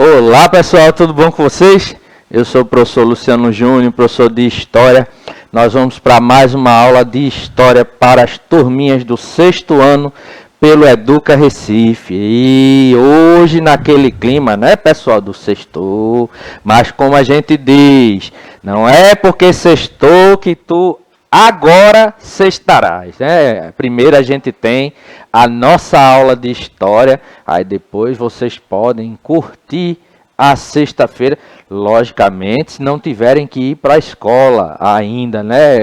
Olá pessoal, tudo bom com vocês? Eu sou o professor Luciano Júnior, professor de História. Nós vamos para mais uma aula de História para as turminhas do 6º ano pelo Educa Recife. E hoje naquele clima, né pessoal, do sextou, mas como a gente diz, não é porque sextou que tu agora sextarás, né? Primeiro a gente tem a nossa aula de História, aí depois vocês podem curtir a sexta-feira, logicamente, se não tiverem que ir para a escola ainda, né?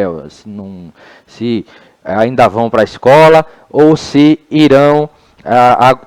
Se ainda vão para a escola ou se irão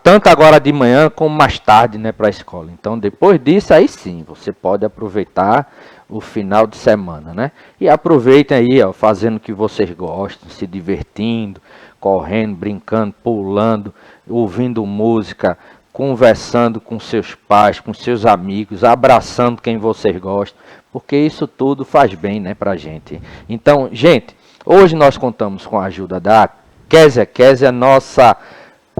tanto agora de manhã como mais tarde, né, para a escola. Então, depois disso, aí sim, você pode aproveitar o final de semana, né? E aproveitem aí, ó, fazendo o que vocês gostam, se divertindo, correndo, brincando, pulando, ouvindo música, conversando com seus pais, com seus amigos, abraçando quem vocês gostam, porque isso tudo faz bem, né, pra gente. Então, gente, hoje nós contamos com a ajuda da Késia, nossa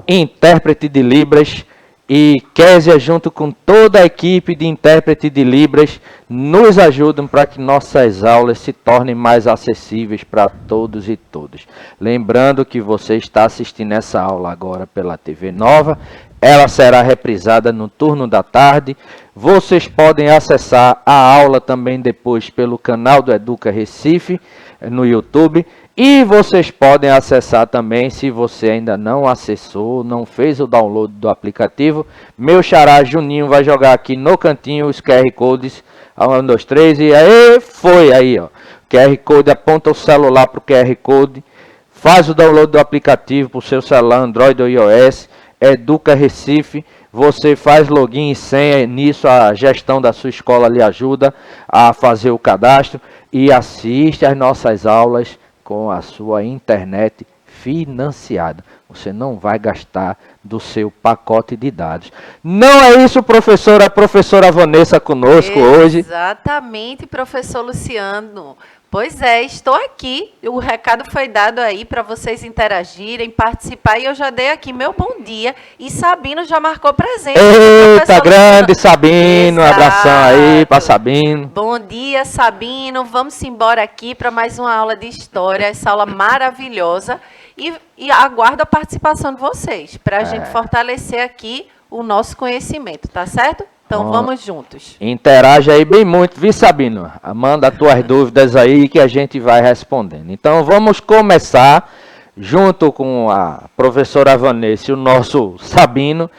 intérprete de Libras, e Késia, junto com toda a equipe de intérprete de Libras, nos ajudam para que nossas aulas se tornem mais acessíveis para todos e todas. Lembrando que você está assistindo essa aula agora pela TV Nova, ela será reprisada no turno da tarde. Vocês podem acessar a aula também depois pelo canal do Educa Recife, no YouTube. E vocês podem acessar também, se você ainda não acessou, não fez o download do aplicativo. Meu xará Juninho vai jogar aqui no cantinho os QR Codes. 1, 2, 3 e aí foi aí, ó. QR Code, aponta o celular para o QR Code. Faz o download do aplicativo para o seu celular, Android ou iOS. Educa Recife. Você faz login e senha, nisso a gestão da sua escola lhe ajuda a fazer o cadastro. E assiste às nossas aulas com a sua internet financiada. Você não vai gastar do seu pacote de dados. Não é isso, professora? A professora Vanessa conosco hoje. Exatamente, professor Luciano. Pois é, estou aqui. O recado foi dado aí para vocês interagirem, participar. E eu já dei aqui meu bom dia. E Sabino já marcou presença. Eita, grande Luciano. Sabino. Exato. Abração aí para Sabino. Bom dia, Sabino. Vamos embora aqui para mais uma aula de História. Essa aula maravilhosa. E aguardo a participação de vocês, para a gente fortalecer aqui o nosso conhecimento, tá certo? Então, vamos juntos. Interage aí bem muito, viu, Sabino? Manda as tuas dúvidas aí que a gente vai respondendo. Então, vamos começar, junto com a professora Vanessa e o nosso Sabino,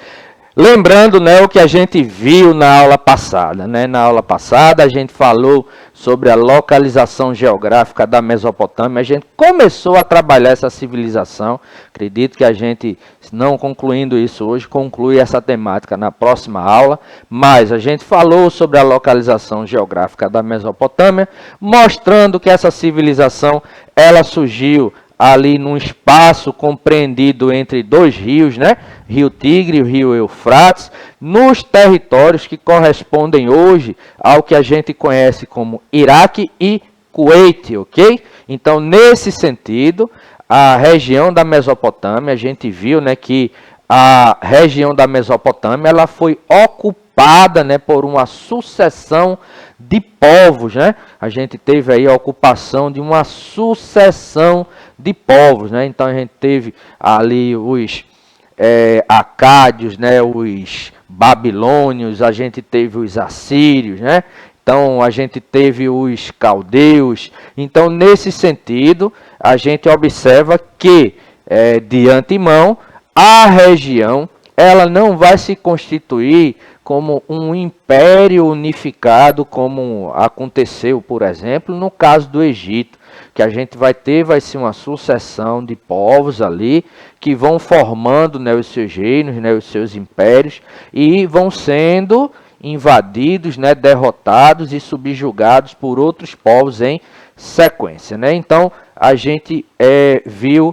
lembrando, né, o que a gente viu na aula passada, né? Na aula passada, a gente falou sobre a localização geográfica da Mesopotâmia. A gente começou a trabalhar essa civilização. Acredito que a gente, não concluindo isso hoje, conclui essa temática na próxima aula. Mas a gente falou sobre a localização geográfica da Mesopotâmia, mostrando que essa civilização, ela surgiu ali num espaço compreendido entre dois rios, né? Rio Tigre e o Rio Eufrates, nos territórios que correspondem hoje ao que a gente conhece como Iraque e Kuwait, ok? Então, nesse sentido, a região da Mesopotâmia, a gente viu, né, que a região da Mesopotâmia, ela foi ocupada, né, por uma sucessão de povos, né? A gente teve aí a ocupação de uma sucessão de povos, né? Então a gente teve ali os acádios, né? Os babilônios, a gente teve os assírios, né? Então a gente teve os caldeus. Então nesse sentido a gente observa que de antemão a região ela não vai se constituir como um império unificado, como aconteceu, por exemplo, no caso do Egito, que a gente vai ser uma sucessão de povos ali, que vão formando, né, os seus reinos, né, os seus impérios, e vão sendo invadidos, né, derrotados e subjugados por outros povos em sequência, né? Então, a gente viu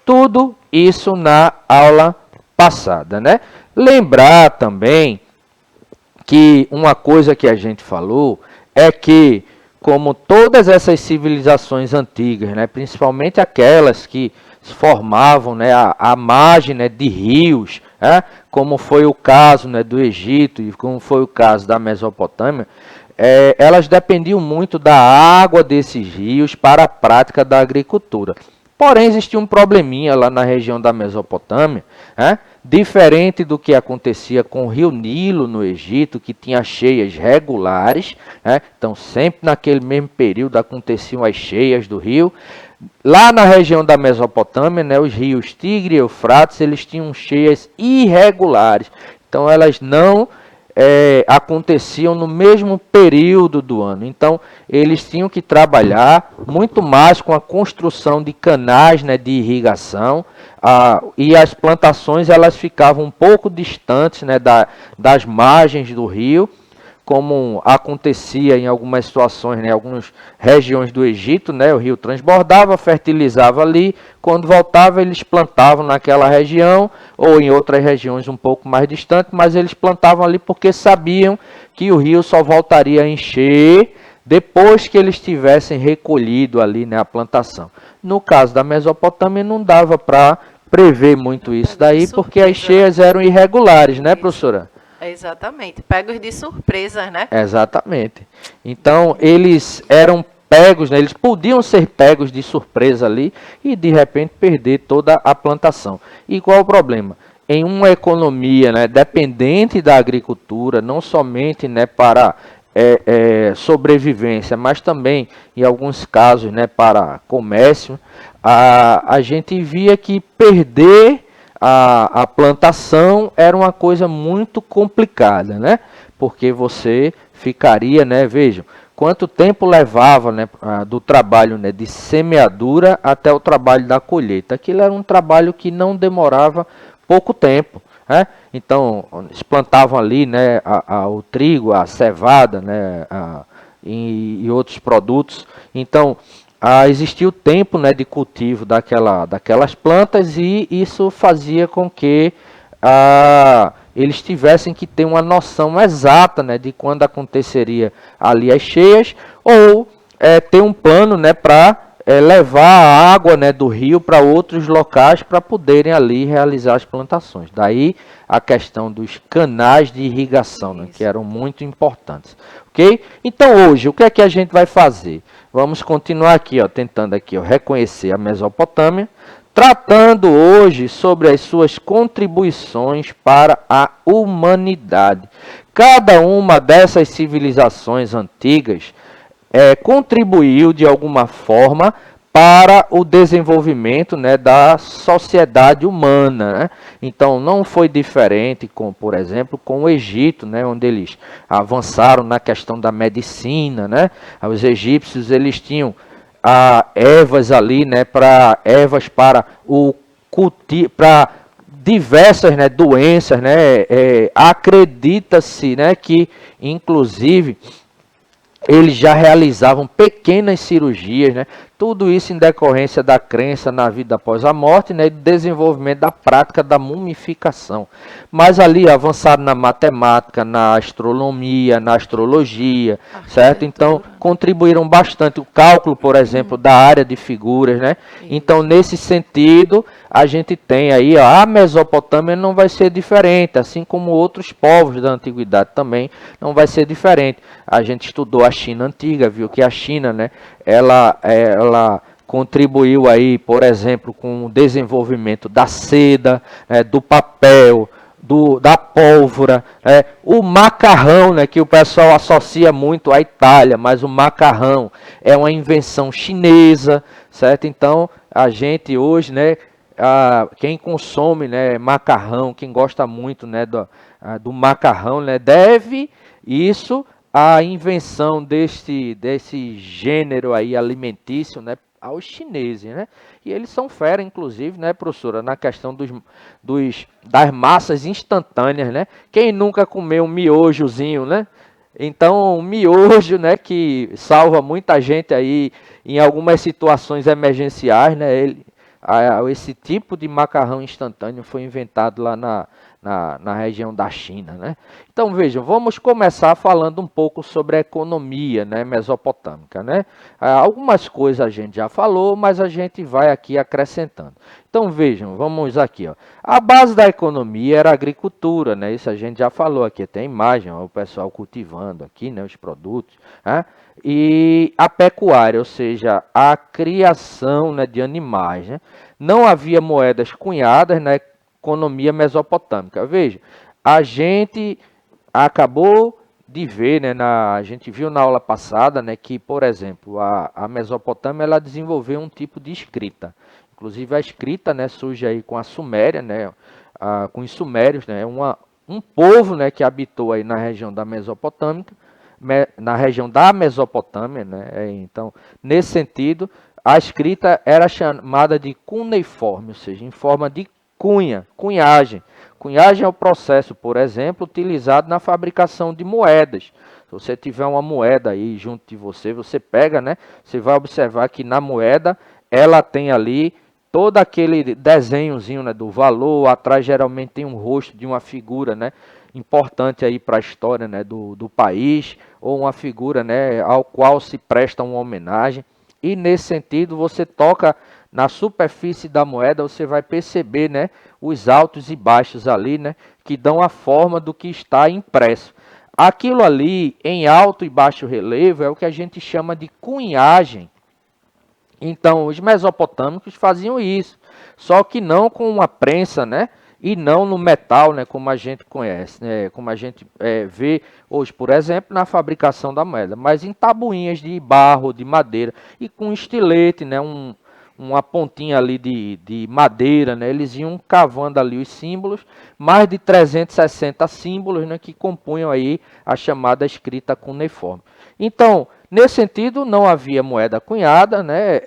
tudo isso na aula passada, né? Lembrar também que uma coisa que a gente falou é que, como todas essas civilizações antigas, né, principalmente aquelas que formavam, né, a margem, né, de rios como foi o caso, né, do Egito e como foi o caso da Mesopotâmia, elas dependiam muito da água desses rios para a prática da agricultura. Porém, existia um probleminha lá na região da Mesopotâmia, diferente do que acontecia com o rio Nilo no Egito, que tinha cheias regulares. Então, sempre naquele mesmo período aconteciam as cheias do rio. Lá na região da Mesopotâmia, né, os rios Tigre e Eufrates, eles tinham cheias irregulares. Então, elas não aconteciam no mesmo período do ano. Então, eles tinham que trabalhar muito mais com a construção de canais, né, de irrigação, e as plantações elas ficavam um pouco distantes, né, das margens do rio, como acontecia em algumas situações, né, em algumas regiões do Egito, né, o rio transbordava, fertilizava ali, quando voltava eles plantavam naquela região ou em outras regiões um pouco mais distantes, mas eles plantavam ali porque sabiam que o rio só voltaria a encher depois que eles tivessem recolhido ali, né, a plantação. No caso da Mesopotâmia não dava para prever muito isso daí, porque as cheias eram irregulares, né, professora? Exatamente, pegos de surpresa, né? Exatamente. Então, eles eram pegos, né? Eles podiam ser pegos de surpresa ali e, de repente, perder toda a plantação. E qual é o problema? Em uma economia, né, dependente da agricultura, não somente, né, para sobrevivência, mas também, em alguns casos, né, para comércio, a gente via que perder a plantação era uma coisa muito complicada, né? Porque você ficaria, né? Vejam, quanto tempo levava, né, do trabalho, né, de semeadura até o trabalho da colheita. Aquilo era um trabalho que não demorava pouco tempo, né? Então, eles plantavam ali, né, o trigo, a cevada, né, e outros produtos. Então, existia o tempo, né, de cultivo daquelas plantas e isso fazia com que eles tivessem que ter uma noção exata, né, de quando aconteceria ali as cheias ou ter um plano, né, para levar a água, né, do rio para outros locais para poderem ali realizar as plantações. Daí a questão dos canais de irrigação, né, que eram muito importantes. Ok? Então hoje, o que é que a gente vai fazer? Vamos continuar aqui, ó, tentando aqui, ó, reconhecer a Mesopotâmia, tratando hoje sobre as suas contribuições para a humanidade. Cada uma dessas civilizações antigas contribuiu de alguma forma para o desenvolvimento, né, da sociedade humana, né? Então não foi diferente com, por exemplo, com o Egito, né, onde eles avançaram na questão da medicina, né? Os egípcios eles tinham ervas ali, né, ervas para o cultivo, para diversas, né, doenças, né? Acredita-se, né, que inclusive eles já realizavam pequenas cirurgias, né? Tudo isso em decorrência da crença na vida após a morte, né? E do desenvolvimento da prática da mumificação. Mas ali avançaram na matemática, na astronomia, na astrologia, certo? Então, contribuíram bastante. O cálculo, por exemplo, da área de figuras, né? Então, nesse sentido, a gente tem aí, ó, a Mesopotâmia não vai ser diferente, assim como outros povos da antiguidade também não vai ser diferente. A gente estudou a China antiga, viu que a China, né, ela contribuiu aí, por exemplo, com o desenvolvimento da seda, do papel, da pólvora, o macarrão, né, que o pessoal associa muito à Itália, mas o macarrão é uma invenção chinesa, certo? Então, a gente hoje, né, quem consome, né, macarrão, quem gosta muito, né, do macarrão, né, deve isso à invenção desse gênero aí alimentício, né, aos chineses, né? E eles são fera, inclusive, né, professora, na questão das massas instantâneas, né? Quem nunca comeu um miojozinho, né? Então, um miojo, né, que salva muita gente aí em algumas situações emergenciais, né? Esse tipo de macarrão instantâneo foi inventado lá na na região da China, né? Então vejam, vamos começar falando um pouco sobre a economia, né, mesopotâmica, né? Algumas coisas a gente já falou, mas a gente vai aqui acrescentando. Então vejam, vamos aqui, ó. A base da economia era a agricultura, né? Isso a gente já falou aqui, tem imagem, ó, o pessoal cultivando aqui, né, os produtos, né? E a pecuária, ou seja, a criação, né, de animais, né? Não havia moedas cunhadas na economia mesopotâmica. Veja, a gente acabou de ver, né, a gente viu na aula passada, né, que, por exemplo, a Mesopotâmia ela desenvolveu um tipo de escrita. Inclusive a escrita, né, surge aí com a Suméria, né, com os sumérios, né, um povo, né, que habitou aí na região da Mesopotâmia, na região da Mesopotâmia, né, então, nesse sentido, a escrita era chamada de cuneiforme, ou seja, em forma de cunhagem. Cunhagem é o processo, por exemplo, utilizado na fabricação de moedas. Se você tiver uma moeda aí junto de você, você pega, né? Você vai observar que na moeda ela tem ali todo aquele desenhozinho, né, do valor. Atrás geralmente tem um rosto de uma figura, né, importante aí para a história, né, do país, ou uma figura, né, ao qual se presta uma homenagem. E nesse sentido você toca na superfície da moeda, você vai perceber, né, os altos e baixos ali, né, que dão a forma do que está impresso. Aquilo ali, em alto e baixo relevo, é o que a gente chama de cunhagem. Então, os mesopotâmicos faziam isso, só que não com uma prensa, né, e não no metal, né, como a gente conhece, né, como a gente vê hoje, por exemplo, na fabricação da moeda, mas em tabuinhas de barro, de madeira, e com estilete, né, uma pontinha ali de madeira, né? Eles iam cavando ali os símbolos, mais de 360 símbolos, né, que compunham aí a chamada escrita cuneiforme. Então, nesse sentido, não havia moeda cunhada, né,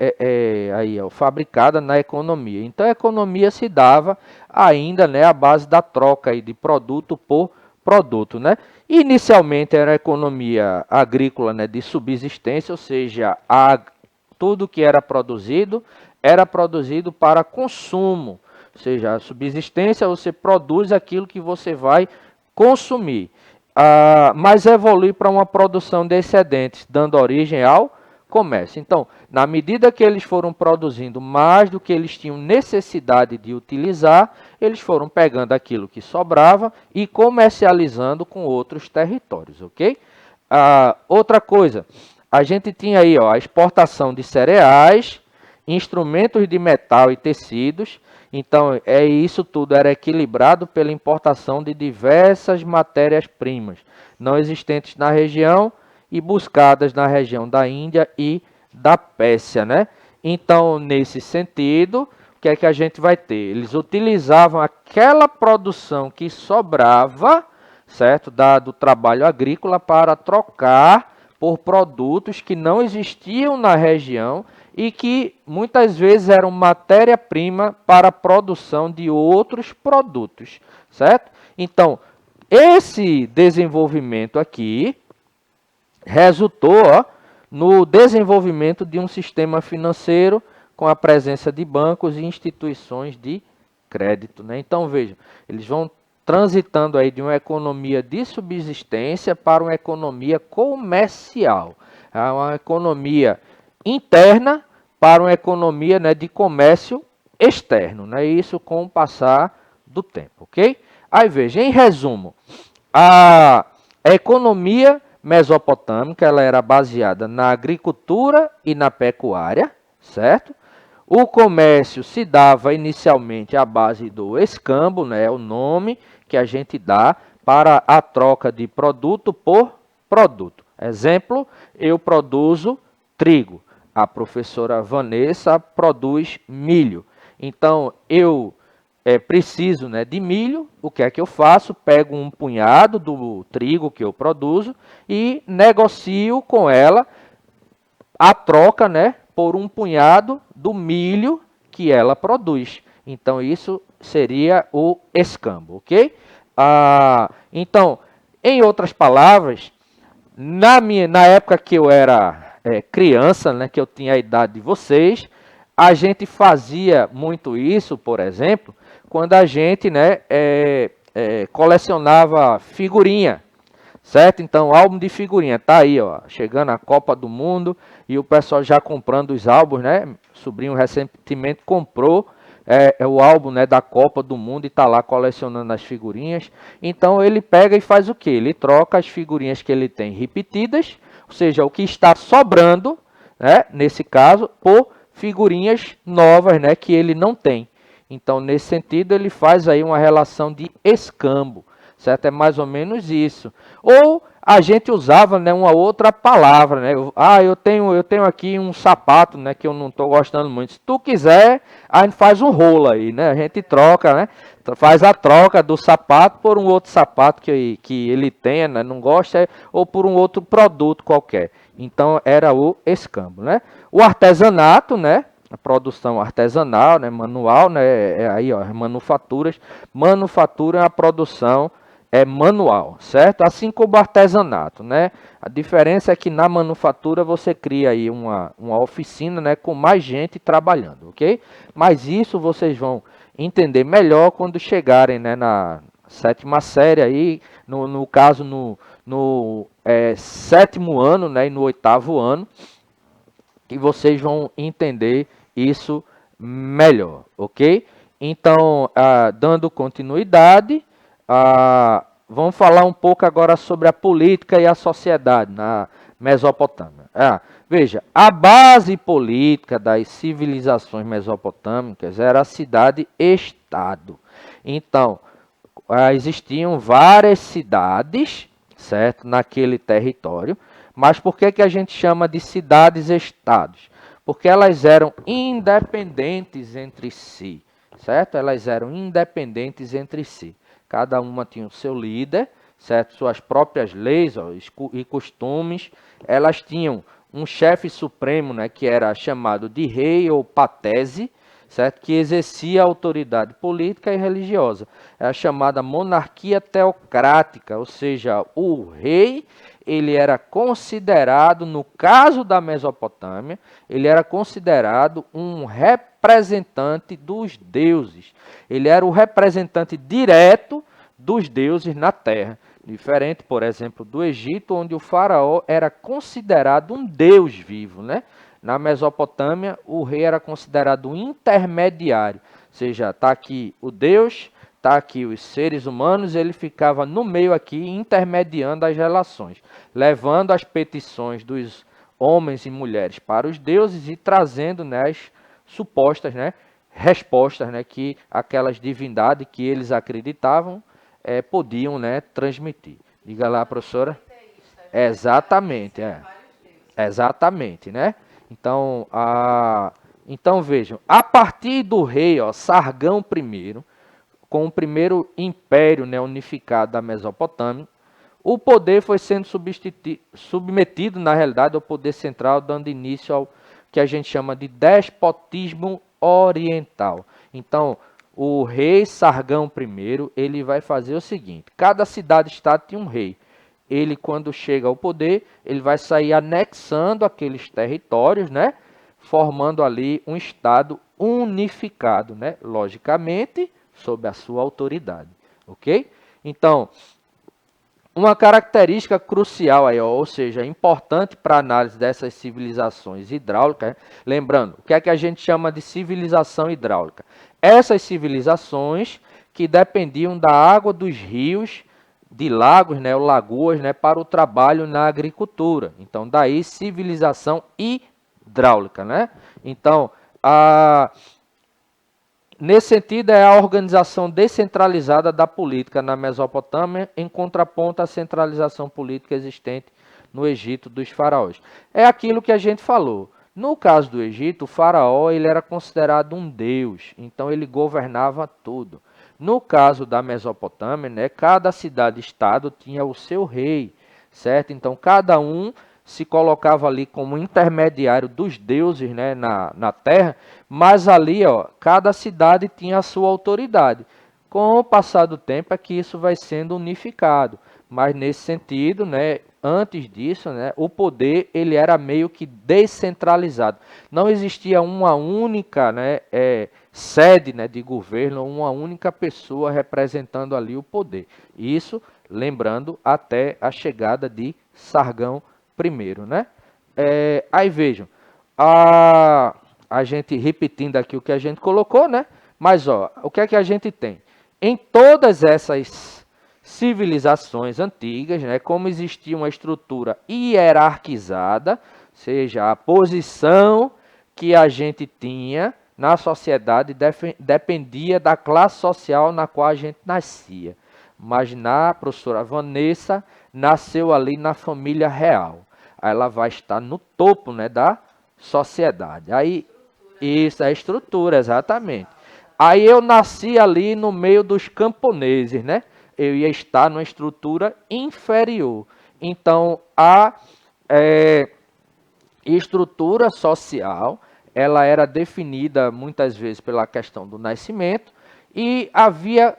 fabricada na economia. Então, a economia se dava ainda, né, à base da troca aí de produto por produto, né? Inicialmente era a economia agrícola, né, de subsistência, ou seja, tudo que era produzido para consumo, ou seja, a subsistência você produz aquilo que você vai consumir, mas evolui para uma produção de excedentes, dando origem ao comércio. Então, na medida que eles foram produzindo mais do que eles tinham necessidade de utilizar, eles foram pegando aquilo que sobrava e comercializando com outros territórios, ok? Outra coisa, a gente tinha aí, ó, a exportação de cereais, instrumentos de metal e tecidos. Então, isso tudo era equilibrado pela importação de diversas matérias-primas não existentes na região e buscadas na região da Índia e da Pérsia, né? Então, nesse sentido, o que é que a gente vai ter? Eles utilizavam aquela produção que sobrava, certo, do trabalho agrícola para trocar por produtos que não existiam na região e que muitas vezes eram matéria-prima para a produção de outros produtos, certo? Então, esse desenvolvimento aqui resultou, ó, no desenvolvimento de um sistema financeiro com a presença de bancos e instituições de crédito, né? Então, vejam, eles vão transitando aí de uma economia de subsistência para uma economia comercial, uma economia interna para uma economia, né, de comércio externo, né? Isso com o passar do tempo, ok? Aí veja, em resumo, a economia mesopotâmica ela era baseada na agricultura e na pecuária, certo? O comércio se dava inicialmente à base do escambo, né, o nome que a gente dá para a troca de produto por produto. Exemplo, eu produzo trigo, a professora Vanessa produz milho. Então, eu preciso, né, de milho, o que é que eu faço? Pego um punhado do trigo que eu produzo e negocio com ela a troca, né, por um punhado do milho que ela produz. Então, isso seria o escambo, ok? Então, em outras palavras, na época que eu era criança, né, que eu tinha a idade de vocês, a gente fazia muito isso, por exemplo, quando a gente, né, colecionava figurinha, certo? Então, álbum de figurinha, tá aí, ó, chegando a Copa do Mundo e o pessoal já comprando os álbuns, né? Sobrinho recentemente comprou o álbum, né, da Copa do Mundo e tá lá colecionando as figurinhas. Então, ele pega e faz o quê? Ele troca as figurinhas que ele tem repetidas, ou seja, o que está sobrando, né, nesse caso, por figurinhas novas, né, que ele não tem. Então, nesse sentido, ele faz aí uma relação de escambo, certo? É mais ou menos isso. Ou a gente usava, né, uma outra palavra, né? Eu tenho aqui um sapato, né, que eu não estou gostando muito. Se tu quiser, a gente faz um rolo aí, né? A gente troca, né? Faz a troca do sapato por um outro sapato que ele tenha, né, não gosta, ou por um outro produto qualquer. Então, era o escambo, né? O artesanato, né? A produção artesanal, né, manual, né, aí, ó, manufaturas. Manufatura é a produção manual, certo? Assim como o artesanato, né? A diferença é que na manufatura você cria aí uma oficina, né, com mais gente trabalhando, ok? Mas isso vocês vão entender melhor quando chegarem, né, na sétima série aí, no caso no sétimo ano, né, e no oitavo ano, que vocês vão entender isso melhor, ok? Então, dando continuidade, vamos falar um pouco agora sobre a política e a sociedade na Mesopotâmia. Veja, a base política das civilizações mesopotâmicas era a cidade-estado. Então, existiam várias cidades, certo, naquele território, mas por que a gente chama de cidades-estados? Porque elas eram independentes entre si, certo? Elas eram independentes entre si. Cada uma tinha o seu líder, certo? Suas próprias leis e costumes. Elas tinham um chefe supremo, né, que era chamado de rei ou patese, certo? Que exercia a autoridade política e religiosa. Era chamada monarquia teocrática, ou seja, o rei, ele era considerado, no caso da Mesopotâmia, ele era considerado um representante dos deuses. Ele era o representante direto dos deuses na terra. Diferente, por exemplo, do Egito, onde o faraó era considerado um deus vivo, né? Na Mesopotâmia, o rei era considerado um intermediário. Ou seja, está aqui o deus, está aqui os seres humanos, ele ficava no meio aqui, intermediando as relações, levando as petições dos homens e mulheres para os deuses e trazendo, né, as supostas, né, respostas, né, que aquelas divindades que eles acreditavam podiam, né, transmitir. Diga lá, professora. Exatamente, exatamente, né? Então, então vejam, a partir do rei, ó, Sargão I, com o primeiro império, né, unificado da Mesopotâmia, o poder foi sendo submetido, na realidade, ao poder central, dando início ao que a gente chama de despotismo oriental. Então, o rei Sargão I, ele vai fazer o seguinte: cada cidade-estado tinha um rei. Ele, quando chega ao poder, ele vai sair anexando aqueles territórios, né, formando ali um estado unificado, né, logicamente, sob a sua autoridade, ok? Então, uma característica crucial aí, ó, ou seja, importante para a análise dessas civilizações hidráulicas, lembrando, o que é que a gente chama de civilização hidráulica? Essas civilizações que dependiam da água dos rios, de lagos, né, ou lagoas, né, para o trabalho na agricultura. Então, daí civilização hidráulica, né? Então, nesse sentido, é a organização descentralizada da política na Mesopotâmia, em contraponto à centralização política existente no Egito dos faraós. É aquilo que a gente falou. No caso do Egito, o faraó ele era considerado um deus, então ele governava tudo. No caso da Mesopotâmia, né, cada cidade-estado tinha o seu rei, certo? Então, cada um se colocava ali como intermediário dos deuses, né, na terra, mas ali, ó, cada cidade tinha a sua autoridade. Com o passar do tempo é que isso vai sendo unificado. mas nesse sentido, né, antes disso, né, o poder ele era meio que descentralizado. Não existia uma única, né, sede, né, de governo, uma única pessoa representando ali o poder. Isso, lembrando, até a chegada de Sargão I, né? Aí vejam, a gente repetindo aqui o que a gente colocou, né? Mas ó, o que é que a gente tem? Em todas essas civilizações antigas, né, como existia uma estrutura hierarquizada, seja a posição que a gente tinha na sociedade dependia da classe social na qual a gente nascia. Imaginar, a professora Vanessa nasceu ali na família real. Aí ela vai estar no topo, né, da sociedade. Aí, isso, é a estrutura, exatamente. Aí eu nasci ali no meio dos camponeses, né? Eu ia estar numa estrutura inferior. Então, a estrutura social, ela era definida muitas vezes pela questão do nascimento e havia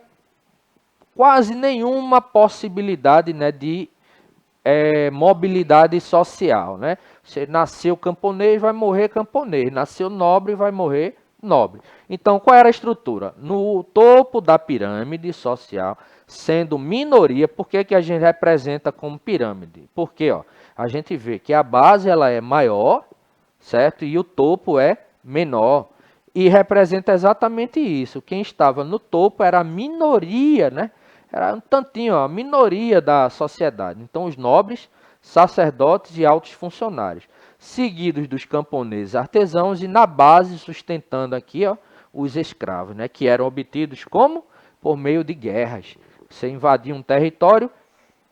quase nenhuma possibilidade, né, de mobilidade social, né? Você nasceu camponês, vai morrer camponês. Nasceu nobre, vai morrer nobre. Então, qual era a estrutura? No topo da pirâmide social, sendo minoria, por que a gente representa como pirâmide? Porque ó, a gente vê que a base ela é maior, certo? E o topo é menor. E representa exatamente isso. Quem estava no topo era a minoria, né? Era um tantinho, ó, a minoria da sociedade. Então, os nobres, sacerdotes e altos funcionários, seguidos dos camponeses artesãos e na base sustentando aqui, ó, os escravos, né, que eram obtidos como? Por meio de guerras. Você invadia um território,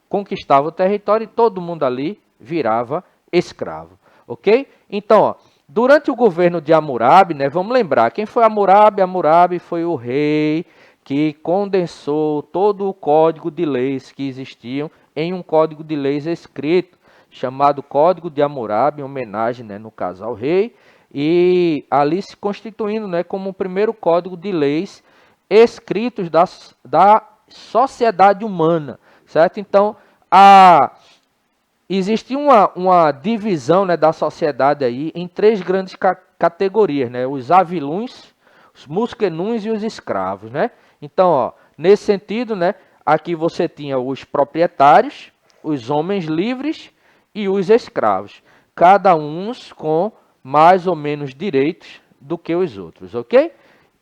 conquistava o território e todo mundo ali virava escravo, ok? Então, ó, durante o governo de Hammurabi, né, vamos lembrar, quem foi Hammurabi? Hammurabi foi o rei que condensou todo o código de leis que existiam em um código de leis escrito, chamado Código de Hammurabi, em homenagem, né, no caso ao rei, e ali se constituindo, né, como o primeiro código de leis escritos da sociedade humana, certo? Então, existe uma divisão, né, da sociedade aí em três grandes categorias, né? Os aviluns, os musquenuns e os escravos, né? Então, ó, nesse sentido, né, aqui você tinha os proprietários, os homens livres e os escravos, cada um com mais ou menos direitos do que os outros, ok?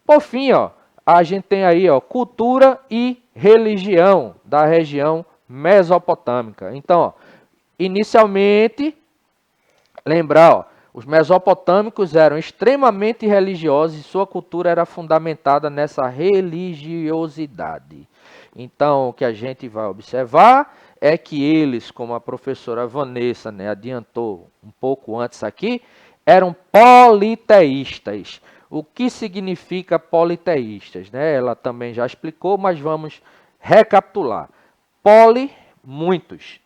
Por fim, ó, a gente tem aí, ó, cultura e religião da região mesopotâmica. Então, ó, inicialmente, lembrar, ó, os mesopotâmicos eram extremamente religiosos e sua cultura era fundamentada nessa religiosidade. Então, o que a gente vai observar é que eles, como a professora Vanessa, né, adiantou um pouco antes aqui, eram politeístas. O que significa politeístas, né? Ela também já explicou, mas vamos recapitular. Poli, muitos.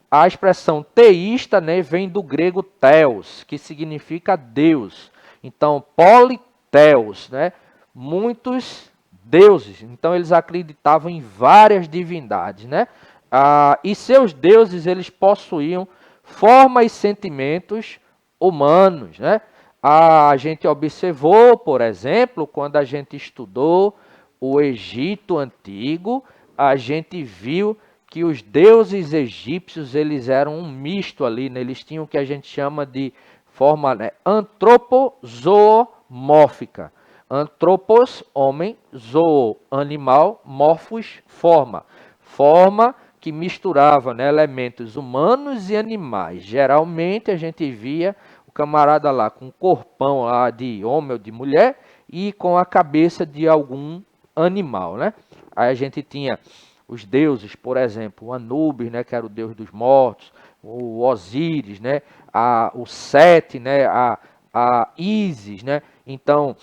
A expressão teísta, né, vem do grego theos, que significa Deus. Então, politeus, né, muitos deuses. Então, eles acreditavam em várias divindades, né? E seus deuses, eles possuíam forma e sentimentos humanos, né? A gente observou, por exemplo, quando a gente estudou o Egito Antigo, a gente viu que os deuses egípcios eles eram um misto ali, né? Eles tinham o que a gente chama de forma, né, antropozoomórfica. Antropos, homem, zoo, animal, morfos, forma. Forma que misturava, né, elementos humanos e animais. Geralmente a gente via o camarada lá com um corpão lá de homem ou de mulher e com a cabeça de algum animal, né? Aí a gente tinha os deuses, por exemplo, o Anubis, né, que era o deus dos mortos, o Osíris, né, o Sete, né, a Ísis, né, então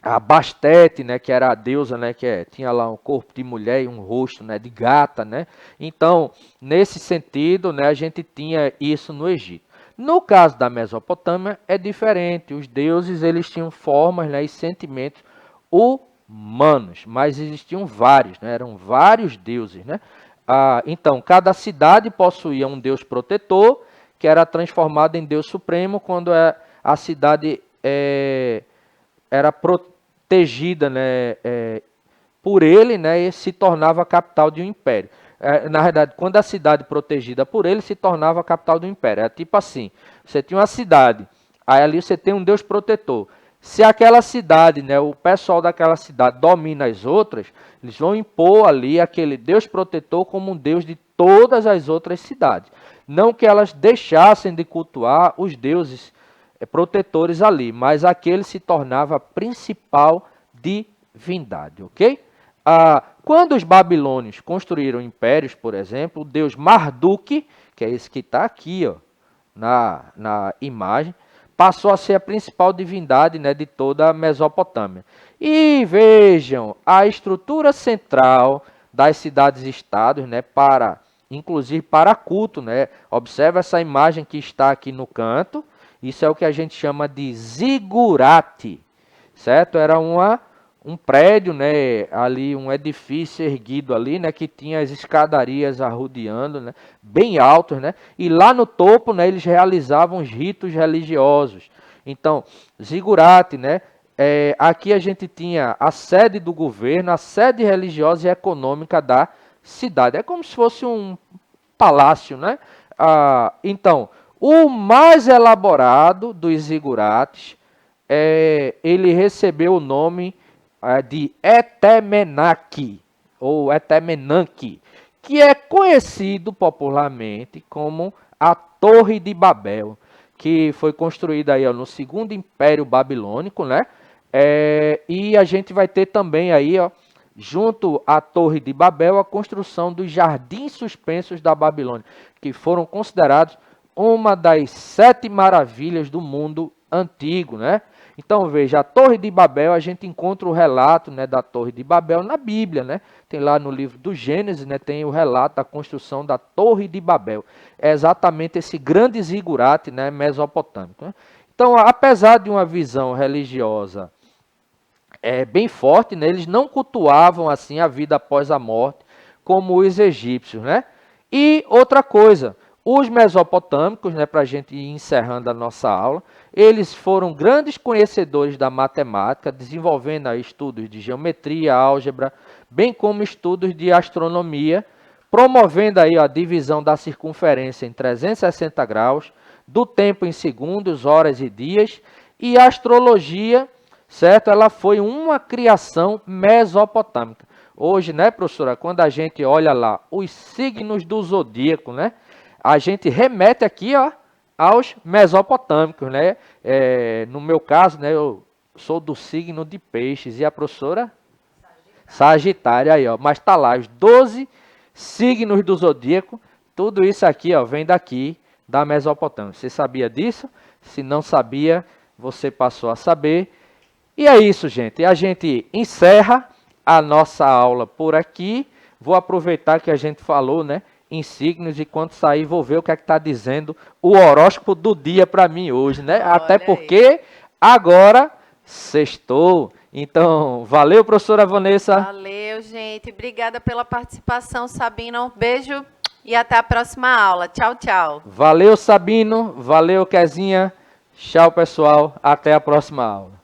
a Bastete, né, que era a deusa, né, que tinha lá um corpo de mulher e um rosto, né, de gata, né. Então, nesse sentido, né, a gente tinha isso no Egito. No caso da Mesopotâmia é diferente. Os deuses eles tinham formas, né, e sentimentos humanos, mas existiam vários, né, eram vários deuses, né. Então, cada cidade possuía um deus protetor, que era transformado em Deus Supremo quando a cidade era protegida, né, por ele, né, e se tornava a capital de um império. Na verdade, quando a cidade protegida por ele se tornava a capital do império. É tipo assim, você tinha uma cidade, aí ali você tem um Deus protetor. Se aquela cidade, né, o pessoal daquela cidade domina as outras, eles vão impor ali aquele Deus protetor como um Deus de todas as outras cidades. Não que elas deixassem de cultuar os deuses protetores ali, mas aquele se tornava a principal divindade, ok? Quando os babilônios construíram impérios, por exemplo, o deus Marduk, que é esse que está aqui ó, na imagem, passou a ser a principal divindade, né, de toda a Mesopotâmia. E vejam, a estrutura central das cidades-estados, né, inclusive para culto, né? Observa essa imagem que está aqui no canto. Isso é o que a gente chama de zigurate, certo? Era um prédio, né, ali, um edifício erguido ali, né, que tinha as escadarias arrodeando, né, bem altos, né, e lá no topo, né, eles realizavam os ritos religiosos. Então, zigurate, né, aqui a gente tinha a sede do governo, a sede religiosa e econômica da cidade. É como se fosse um palácio, né? Então, o mais elaborado dos zigurates, ele recebeu o nome de Etemenanque, ou Etemenanque, que é conhecido popularmente como a Torre de Babel, que foi construída aí, ó, no Segundo Império Babilônico, né? E a gente vai ter também aí, ó, junto à Torre de Babel, a construção dos Jardins Suspensos da Babilônia, que foram considerados uma das 7 maravilhas do mundo antigo, né? Então veja, a Torre de Babel, a gente encontra o relato, né, da Torre de Babel na Bíblia, né? Tem lá no livro do Gênesis, né, tem o relato da construção da Torre de Babel. É exatamente esse grande zigurate, né, mesopotâmico, né? Então, apesar de uma visão religiosa bem forte, né, eles não cultuavam assim a vida após a morte, como os egípcios, né? E outra coisa, os mesopotâmicos, né, para a gente ir encerrando a nossa aula, eles foram grandes conhecedores da matemática, desenvolvendo aí estudos de geometria, álgebra, bem como estudos de astronomia, promovendo aí a divisão da circunferência em 360 graus, do tempo em segundos, horas e dias, e a astrologia, certo? Ela foi uma criação mesopotâmica. Hoje, né, professora, quando a gente olha lá os signos do zodíaco, né, a gente remete aqui, ó, aos mesopotâmicos, né? No meu caso, né, eu sou do signo de Peixes e a professora Sagitário aí, ó, mas tá lá os 12 signos do zodíaco, tudo isso aqui, ó, vem daqui da Mesopotâmia. Você sabia disso? Se não sabia, você passou a saber. E é isso, gente. A gente encerra a nossa aula por aqui. Vou aproveitar que a gente falou, né, em signos, e quando sair vou ver o que é que está dizendo o horóscopo do dia para mim hoje, né? Olha até porque aí. agora sextou. Então, valeu, professora Vanessa. Valeu, gente. Obrigada pela participação, Sabina. Um beijo e até a próxima aula. Tchau, tchau. Valeu, Sabino. Valeu, Kezinha. Tchau, pessoal. Até a próxima aula.